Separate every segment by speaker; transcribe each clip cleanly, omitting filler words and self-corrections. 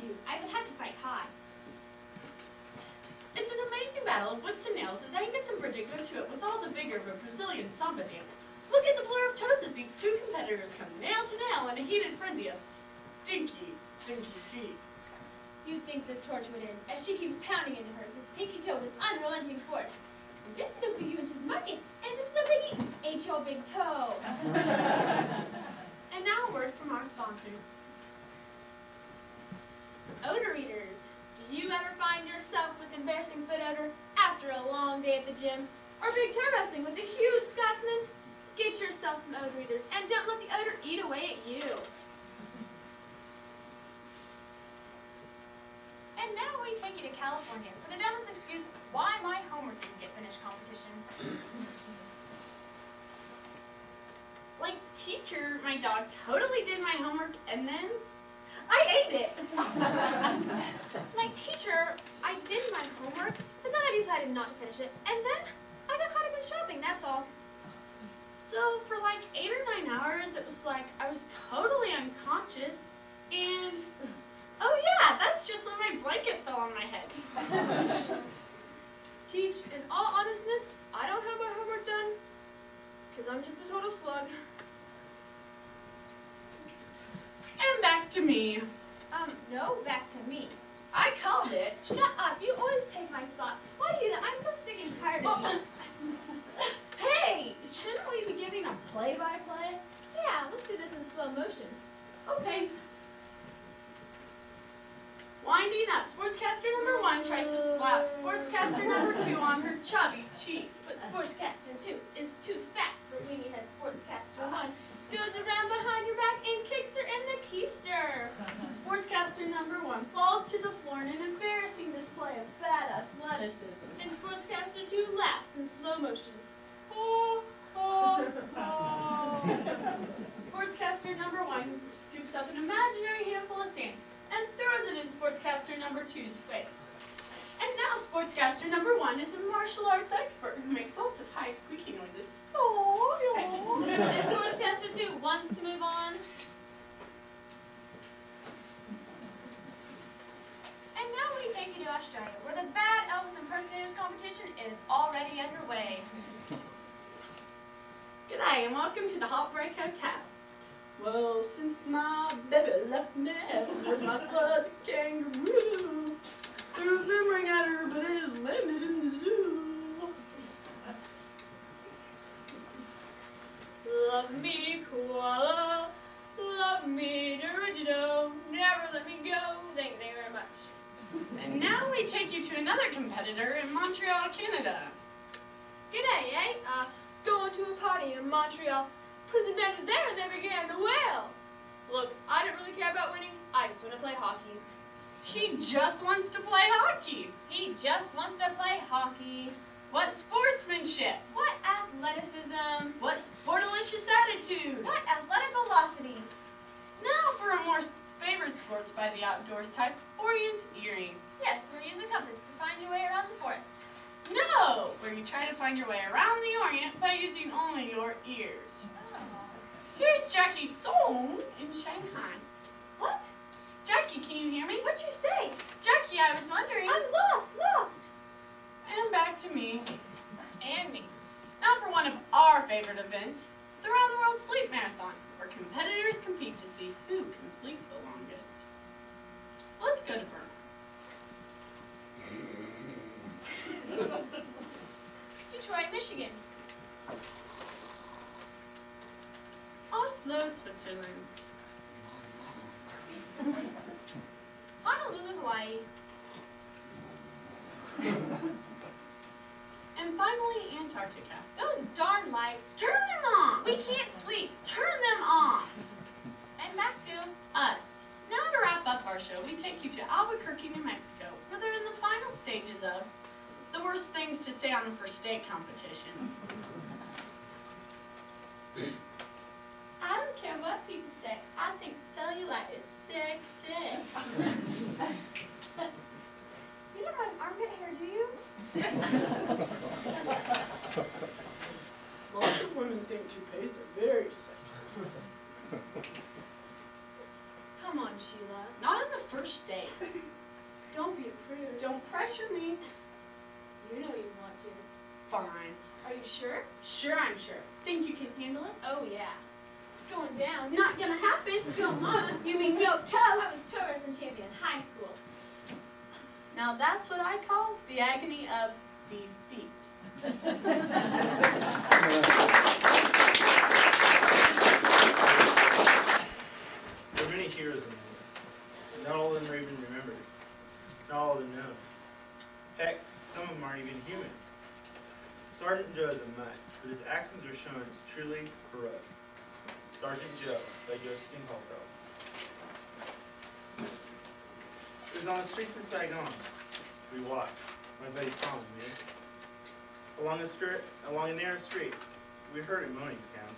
Speaker 1: to. I would have to fight high.
Speaker 2: It's an amazing battle of wits and nails as Angus and Bridget go to it with all the vigor of a Brazilian samba dance. Look at the blur of toes as these two competitors come nail to nail in a heated frenzy of stinky feet.
Speaker 1: You'd think this torture would end as she keeps pounding into her with pinky toe with unrelenting force. And this will put you into the market, and this little piggy ate your big toe.
Speaker 2: And now a word from our sponsors.
Speaker 1: Odor eaters. Do you ever find yourself with embarrassing foot odor after a long day at the gym? Or big toe wrestling with a huge Scotsman? Get yourself some odor eaters and don't let the odor eat away at you. And now we take you to California for the dumbest excuse why my homework didn't get finished competition.
Speaker 2: Like, teacher, my dog totally did my homework and then I ate it.
Speaker 1: Like, teacher, I did my homework, but then I decided not to finish it, and then I got caught up in shopping, that's all.
Speaker 2: So for like 8 or 9 hours, it was like I was totally unconscious, and oh yeah, that's just when my blanket fell on my head.
Speaker 1: Teach, in all honestness, I don't have my homework done, because I'm just a total slug.
Speaker 2: And back to me.
Speaker 1: No, back to me.
Speaker 2: I called it.
Speaker 1: Shut up, you always take my spot. Why do you do that? I'm so sick and tired of you.
Speaker 2: Hey, shouldn't we be giving a play-by-play?
Speaker 1: Yeah, let's do this in slow motion.
Speaker 2: Okay. Winding up, sportscaster number 1 tries to slap sportscaster number 2 on her chubby cheek.
Speaker 1: But sportscaster 2 is too fast for weenie-head sportscaster 1. Goes around behind your back and kicks her in the keister.
Speaker 2: Sportscaster number 1 falls to the floor in an embarrassing display of bad athleticism.
Speaker 1: And sportscaster 2 laughs in slow motion. Oh, oh, oh.
Speaker 2: Sportscaster number 1 scoops up an imaginary handful of sand and throws it in sportscaster number 2's face. And now sportscaster number 1 is a martial arts expert who makes lots of high squeaky noises.
Speaker 1: And sportscaster 2 wants to move on. And now we take you to Australia, where the Bad Elvis Impersonators competition is already underway.
Speaker 2: G'day and welcome to the Heartbreak Hotel. Well, since my baby left me with my fuzzy kangaroo, threw a boomerang at her, but it landed in the zoo.
Speaker 1: Love me, koala. Love me, didgeridoo. Never let me go. Thank you very much.
Speaker 2: And now we take you to another competitor in Montreal, Canada.
Speaker 1: G'day, eh? Going to a party in Montreal. Prison band was there and they began to wail. Look, I don't really care about winning. I just want to play hockey.
Speaker 2: He just wants to play hockey.
Speaker 1: He just wants to play hockey.
Speaker 2: What sportsmanship?
Speaker 1: What athleticism.
Speaker 2: What sportalicious attitude?
Speaker 1: What athletic velocity.
Speaker 2: Now for a more favored sports by the outdoors type, orienteering.
Speaker 1: Yes, we're using compass to find your way around the forest.
Speaker 2: No, where you try to find your way around the Orient by using only your ears. Here's Jackie Song in Shanghai.
Speaker 1: What?
Speaker 2: Jackie, can you hear me?
Speaker 1: What'd you say?
Speaker 2: Jackie, I was wondering.
Speaker 1: I'm lost.
Speaker 2: And back to me.
Speaker 1: And me.
Speaker 2: Now for one of our favorite events, the Round the World Sleep Marathon, where competitors compete to see who can sleep the longest. Let's go to Burma.
Speaker 1: Detroit, Michigan.
Speaker 2: Oslo, Switzerland.
Speaker 1: Honolulu, Hawaii.
Speaker 2: And finally, Antarctica.
Speaker 1: Those darn lights.
Speaker 2: Turn them on!
Speaker 1: We can't sleep.
Speaker 2: Turn them on!
Speaker 1: And back to
Speaker 2: Us. Now to wrap up our show, we take you to Albuquerque, New Mexico, where they're in the final stages of the worst things to say on a first date competition. I don't care what people say. I think cellulite is sexy.
Speaker 1: You don't have armpit hair, do you?
Speaker 2: Lots of women think toupees are very sexy.
Speaker 1: Come on, Sheila.
Speaker 2: Not in the first date.
Speaker 1: Don't be a prude.
Speaker 2: Don't pressure me.
Speaker 1: You know you want to.
Speaker 2: Fine.
Speaker 1: Are you sure?
Speaker 2: Sure, I'm sure. Think you can handle it?
Speaker 1: Oh, yeah. Going down.
Speaker 2: Not gonna happen.
Speaker 1: Go on.
Speaker 2: You mean no toe?
Speaker 1: I was toe wrestling champion in high school.
Speaker 2: Now that's what I call the agony of defeat.
Speaker 3: There are many heroes in the war, but not all of them are even remembered. Not all of them known. Heck, some of them aren't even human. Sergeant Joe is a mutt, but his actions are shown as truly heroic. Sergeant Joe by Josephine Halfeld. It was on the streets of Saigon. We walked, my buddy Tom and me. Along a narrow street, we heard a moaning sound.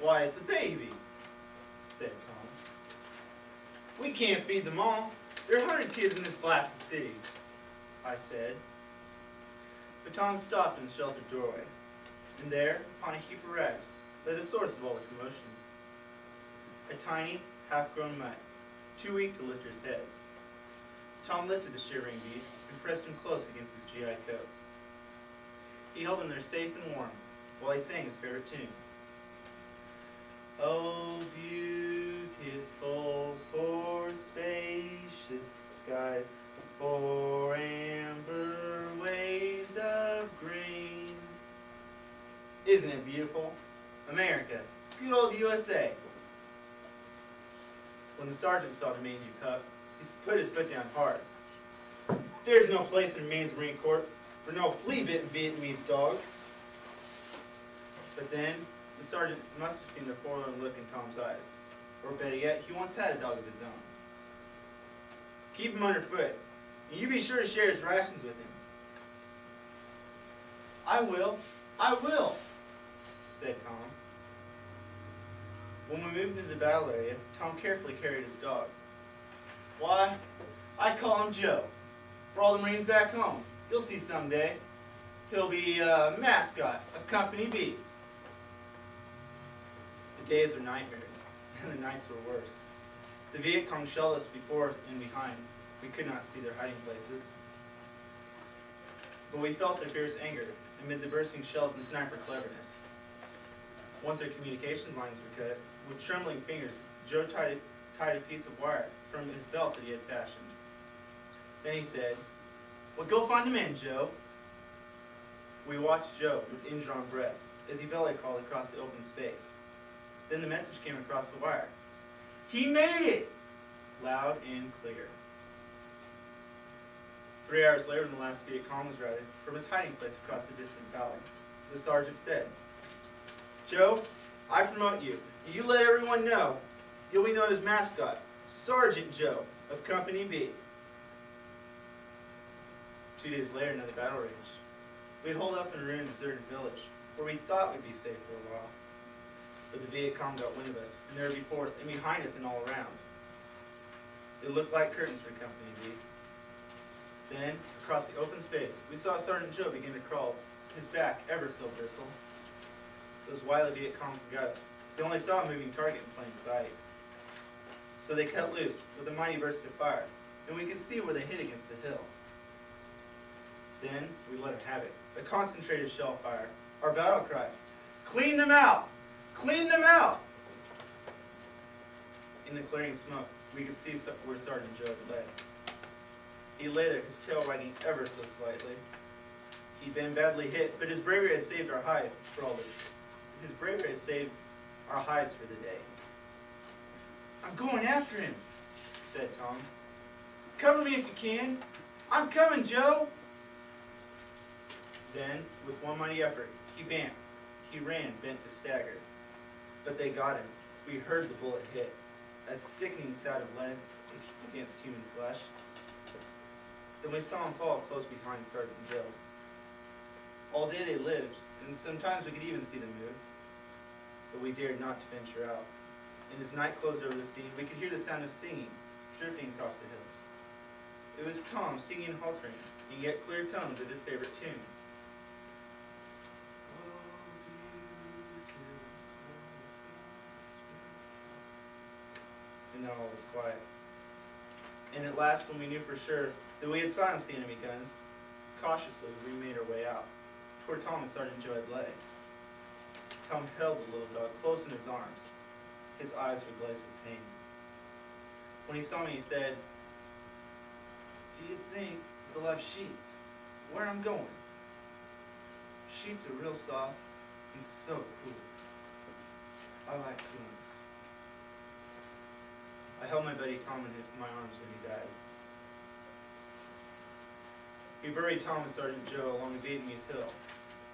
Speaker 3: Why, it's a baby, said Tom. We can't feed them all. There are 100 kids in this blasted city, I said. But Tom stopped in the sheltered doorway, and there, upon a heap of rags, lay the source of all the commotion. A tiny, half-grown mutt, too weak to lift his head. Tom lifted the shivering beast and pressed him close against his GI coat. He held him there safe and warm while he sang his favorite tune. Oh, beautiful for spacious skies, for amber waves of grain. Isn't it beautiful? America, good old USA. When the sergeant saw the mangy pup, he put his foot down hard. There's no place in Maine's Marine Corps for no flea-bitten Vietnamese dog. But then, the sergeant must have seen the forlorn look in Tom's eyes. Or better yet, he once had a dog of his own. Keep him underfoot, and you be sure to share his rations with him. I will, said Tom. When we moved into the battle area, Tom carefully carried his dog. Why, I call him Joe. For all the Marines back home, you'll see someday. He'll be a mascot of Company B. The days were nightmares, and the nights were worse. The Viet Cong shelled us before and behind. We could not see their hiding places. But we felt their fierce anger amid the bursting shells and sniper cleverness. Once their communication lines were cut, with trembling fingers, Joe tied a piece of wire from his belt that he had fashioned. Then he said, "Well, go find the men, Joe." We watched Joe with indrawn breath as he belly crawled across the open space. Then the message came across the wire. "He made it!" Loud and clear. 3 hours later, when the last Viet Cong was routed from his hiding place across the distant valley, the sergeant said, "Joe, I promote you. You let everyone know. You'll be known as mascot, Sergeant Joe of Company B." 2 days later, another battle raged. We'd holed up in a ruined, deserted village, where we thought we'd be safe for a while. But the Viet Cong got wind of us, and they were before us, and behind us, and all around. It looked like curtains for Company B. Then, across the open space, we saw Sergeant Joe begin to crawl, his back ever so bristle. Those wily Viet Cong forgot us. They only saw a moving target in plain sight. So they cut loose with a mighty burst of fire, and we could see where they hit against the hill. Then we let them have it. A concentrated shell fire. Our battle cry, "Clean them out! Clean them out!" In the clearing smoke, we could see where Sergeant Joe lay. He lay there, his tail wagging ever so slightly. He'd been badly hit, but his bravery had saved our hide for all the. His bravery had saved our hides for the day. "I'm going after him," said Tom. "Cover me if you can. I'm coming, Joe." Then, with one mighty effort, he ran, bent to stagger. But they got him. We heard the bullet hit, a sickening sound of lead against human flesh. Then we saw him fall close behind Sergeant Joe. All day they lived, and sometimes we could even see them move. But we dared not to venture out. And as night closed over the scene, we could hear the sound of singing, drifting across the hills. It was Tom singing in halting, and yet clear tones of his favorite tune. And then all was quiet. And at last, when we knew for sure that we had silenced the enemy guns, cautiously we made our way out, toward Tom and Sergeant Joe had lay. Tom held the little dog close in his arms. His eyes were glazed with pain. When he saw me, he said, "Do you think they'll have sheets where I'm going?" Sheets are real soft and so cool. I like coolness. I held my buddy Tom in my arms when he died. We buried Tom and Sergeant Joe along the Vietnamese hill.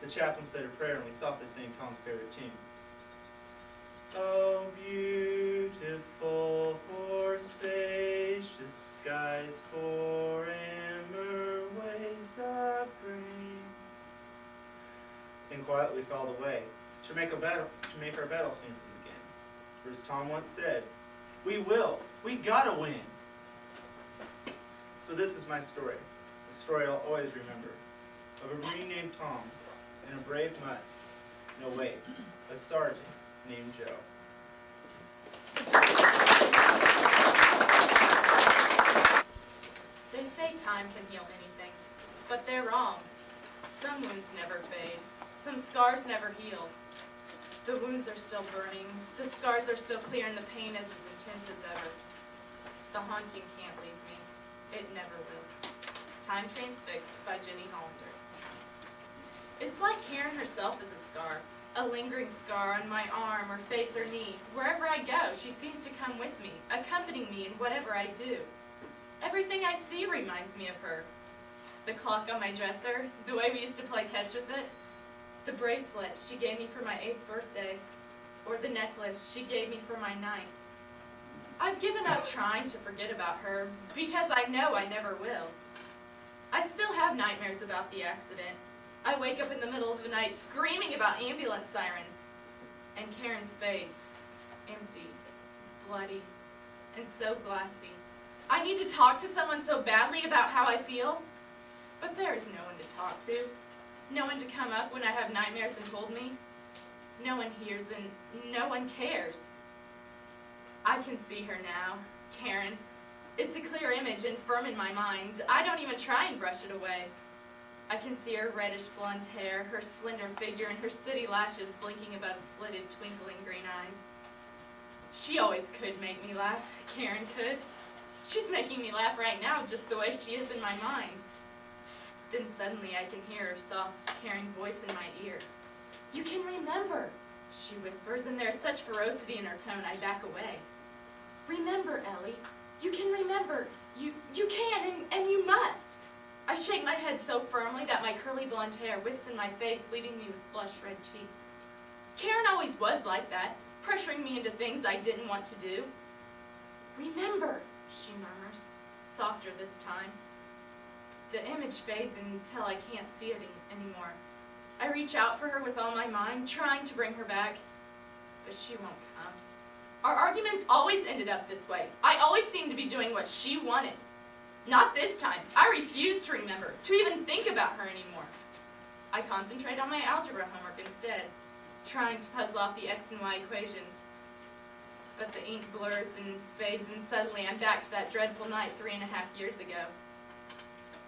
Speaker 3: The chaplain said a prayer and we softly sang Tom's favorite tune. Oh, beautiful for spacious skies, for amber waves of green. Then quietly we filed away to make our battle stances again. For as Tom once said, we will. We gotta win. So this is my story. A story I'll always remember. Of a Marine named Tom and a brave mutt. No, wait. A sergeant named Joe.
Speaker 4: They say time can heal anything, but they're wrong. Some wounds never fade. Some scars never heal. The wounds are still burning. The scars are still clear, and the pain is as intense as ever. The haunting can't leave me. It never will. Time Transfixed by Jenny Hollander. It's like Karen herself is a scar, a lingering scar on my arm or face or knee. Wherever I go, she seems to come with me, accompanying me in whatever I do. Everything I see reminds me of her. The clock on my dresser, the way we used to play catch with it, the bracelet she gave me for my 8th birthday, or the necklace she gave me for my 9th. I've given up trying to forget about her because I know I never will. I still have nightmares about the accident. I wake up in the middle of the night screaming about ambulance sirens. And Karen's face, empty, bloody, and so glassy. I need to talk to someone so badly about how I feel, but there is no one to talk to. No one to come up when I have nightmares and told me. No one hears and no one cares. I can see her now, Karen. It's a clear image and firm in my mind. I don't even try and brush it away. I can see her reddish blonde hair, her slender figure, and her sooty lashes blinking above slitted, twinkling green eyes. She always could make me laugh, Karen could. She's making me laugh right now just the way she is in my mind. Then suddenly I can hear her soft, caring voice in my ear. "You can remember," she whispers, and there's such ferocity in her tone I back away. "Remember, Ellie. You can remember. You can, and you must." I shake my head so firmly that my curly blonde hair whips in my face, leaving me with flushed red cheeks. Karen always was like that, pressuring me into things I didn't want to do. "Remember," she murmurs, softer this time. The image fades until I can't see it anymore. I reach out for her with all my mind, trying to bring her back, but she won't come. Our arguments always ended up this way. I always seemed to be doing what she wanted. Not this time. I refuse to remember, to even think about her anymore. I concentrate on my algebra homework instead, trying to puzzle off the X and Y equations. But the ink blurs and fades, and suddenly I'm back to that dreadful night 3.5 years ago.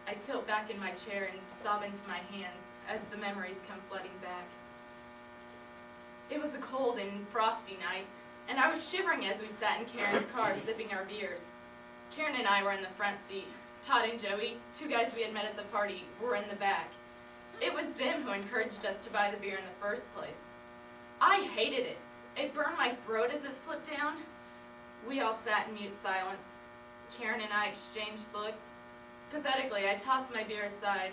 Speaker 4: I tilt back in my chair and sob into my hands as the memories come flooding back. It was a cold and frosty night, and I was shivering as we sat in Karen's car sipping our beers. Karen and I were in the front seat. Todd and Joey, 2 guys we had met at the party, were in the back. It was them who encouraged us to buy the beer in the first place. I hated it. It burned my throat as it slipped down. We all sat in mute silence. Karen and I exchanged looks. Pathetically, I tossed my beer aside.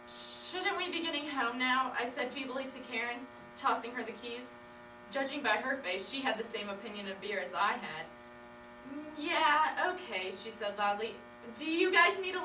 Speaker 4: "Shouldn't we be getting home now?" I said feebly to Karen, tossing her the keys. Judging by her face, she had the same opinion of beer as I had. "Yeah, okay," she said loudly. "Do you guys need a